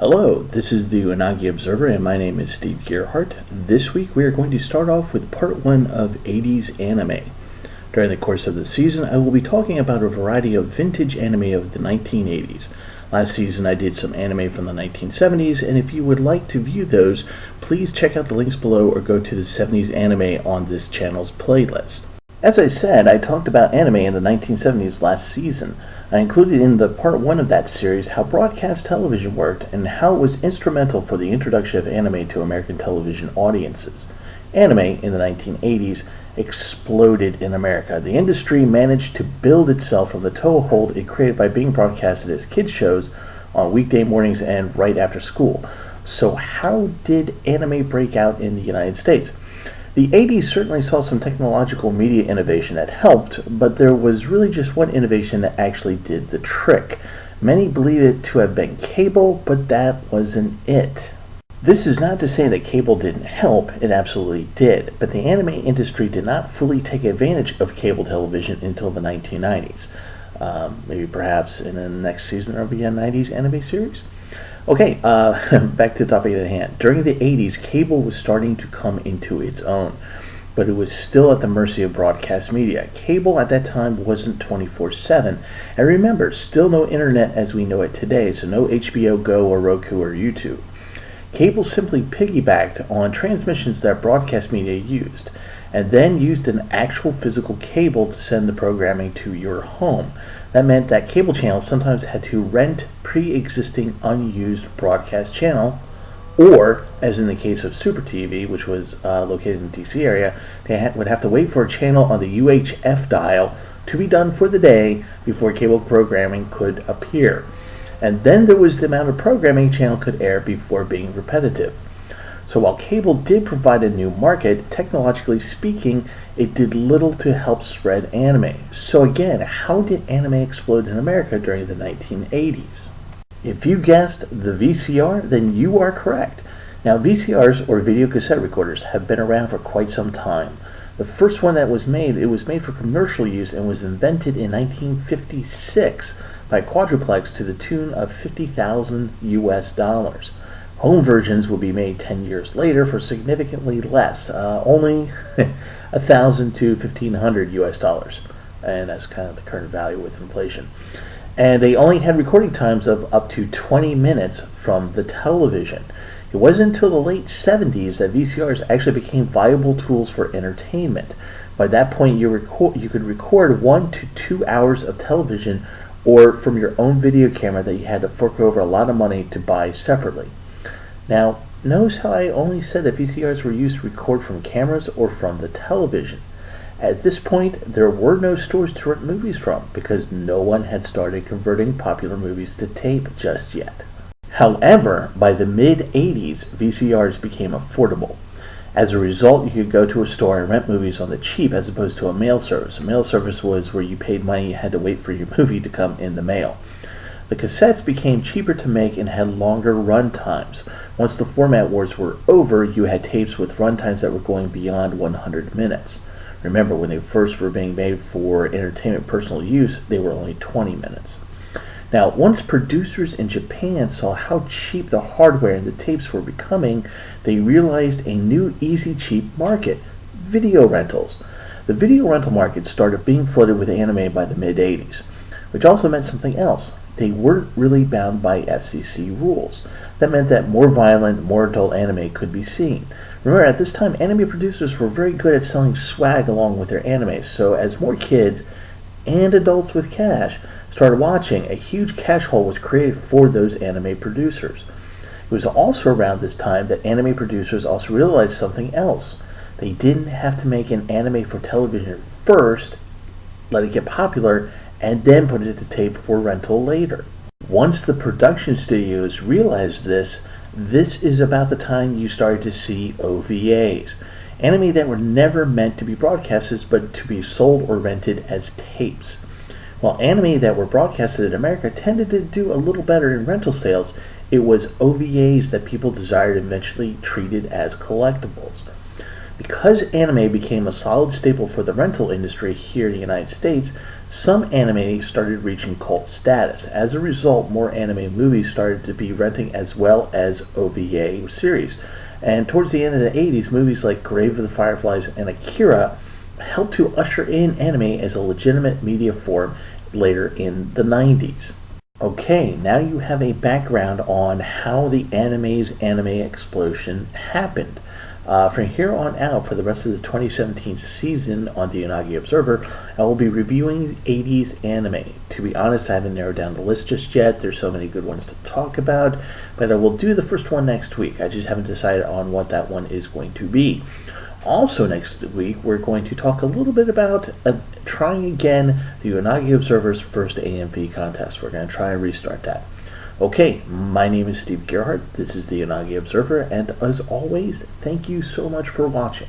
Hello, this is the Unagi Observer and my name is Steve Gerhardt. This week we are going to start off with part 1 of 80s anime. During the course of the season I will be talking about a variety of vintage anime of the 1980s. Last season I did some anime from the 1970s, and if you would like to view those, please check out the links below or go to the 70s anime on this channel's playlist. As I said, I talked about anime in the 1970s last season. I included in the part 1 of that series how broadcast television worked and how it was instrumental for the introduction of anime to American television audiences. Anime in the 1980s exploded in America. The industry managed to build itself from the toehold it created by being broadcasted as kids shows on weekday mornings and right after school. So how did anime break out in the United States? The 80s certainly saw some technological media innovation that helped, but there was really just one innovation that actually did the trick. Many believe it to have been cable, but that wasn't it. This is not to say that cable didn't help, it absolutely did, but the anime industry did not fully take advantage of cable television until the 1990s. Maybe perhaps in the next season there will be a 90s anime series? Okay, back to the topic at hand. During the 80s, cable was starting to come into its own, but it was still at the mercy of broadcast media. Cable at that time wasn't 24/7, and remember, still no internet as we know it today, so no HBO Go or Roku or YouTube. Cable simply piggybacked on transmissions that broadcast media used, and then used an actual physical cable to send the programming to your home. That meant that cable channels sometimes had to rent pre-existing unused broadcast channel, or, as in the case of Super TV, which was located in the DC area, they would have to wait for a channel on the UHF dial to be done for the day before cable programming could appear. And then there was the amount of programming a channel could air before being repetitive. So while cable did provide a new market, technologically speaking, it did little to help spread anime. So again, how did anime explode in America during the 1980s? If you guessed the VCR, then you are correct. Now VCRs, or video cassette recorders, have been around for quite some time. The first one that was made, it was made for commercial use and was invented in 1956 by Quadruplex to the tune of $50,000 US. Home versions will be made 10 years later for significantly less, only $1,000 to $1,500 US, and that's kind of the current value with inflation. And they only had recording times of up to 20 minutes from the television. It wasn't until the late 70s that VCRs actually became viable tools for entertainment. By that point, you could record 1 to 2 hours of television, or from your own video camera that you had to fork over a lot of money to buy separately. Now, notice how I only said that VCRs were used to record from cameras or from the television. At this point, there were no stores to rent movies from because no one had started converting popular movies to tape just yet. However, by the mid-80s, VCRs became affordable. As a result, you could go to a store and rent movies on the cheap as opposed to a mail service. A mail service was where you paid money and had to wait for your movie to come in the mail. The cassettes became cheaper to make and had longer run times. Once the format wars were over, you had tapes with run times that were going beyond 100 minutes. Remember, when they first were being made for entertainment personal use, they were only 20 minutes. Now, once producers in Japan saw how cheap the hardware and the tapes were becoming, they realized a new easy cheap market: video rentals. The video rental market started being flooded with anime by the mid-80s, which also meant something else. They weren't really bound by FCC rules. That meant that more violent, more adult anime could be seen. Remember, at this time, anime producers were very good at selling swag along with their anime, so as more kids and adults with cash started watching, a huge cash hole was created for those anime producers. It was also around this time that anime producers also realized something else. They didn't have to make an anime for television first, let it get popular, and then put it to tape for rental later. Once the production studios realized this is about the time you started to see OVAs, anime that were never meant to be broadcasted but to be sold or rented as tapes. While anime that were broadcasted in America tended to do a little better in rental sales, it was OVAs that people desired and eventually treated as collectibles. Because anime became a solid staple for the rental industry here in the United States, Some anime started reaching cult status. As a result, more anime movies started to be renting as well as OVA series. And towards the end of the 80s, movies like Grave of the Fireflies and Akira helped to usher in anime as a legitimate media form later in the 90s. Okay, now you have a background on how the anime's anime explosion happened. From here on out, for the rest of the 2017 season on the Unagi Observer, I will be reviewing 80s anime. To be honest, I haven't narrowed down the list just yet. There's so many good ones to talk about, but I will do the first one next week. I just haven't decided on what that one is going to be. Also next week, we're going to talk a little bit about trying again the Unagi Observer's first AMV contest. We're going to try and restart that. Okay, my name is Steve Gerhardt. This is the Unagi Observer, and as always, thank you so much for watching.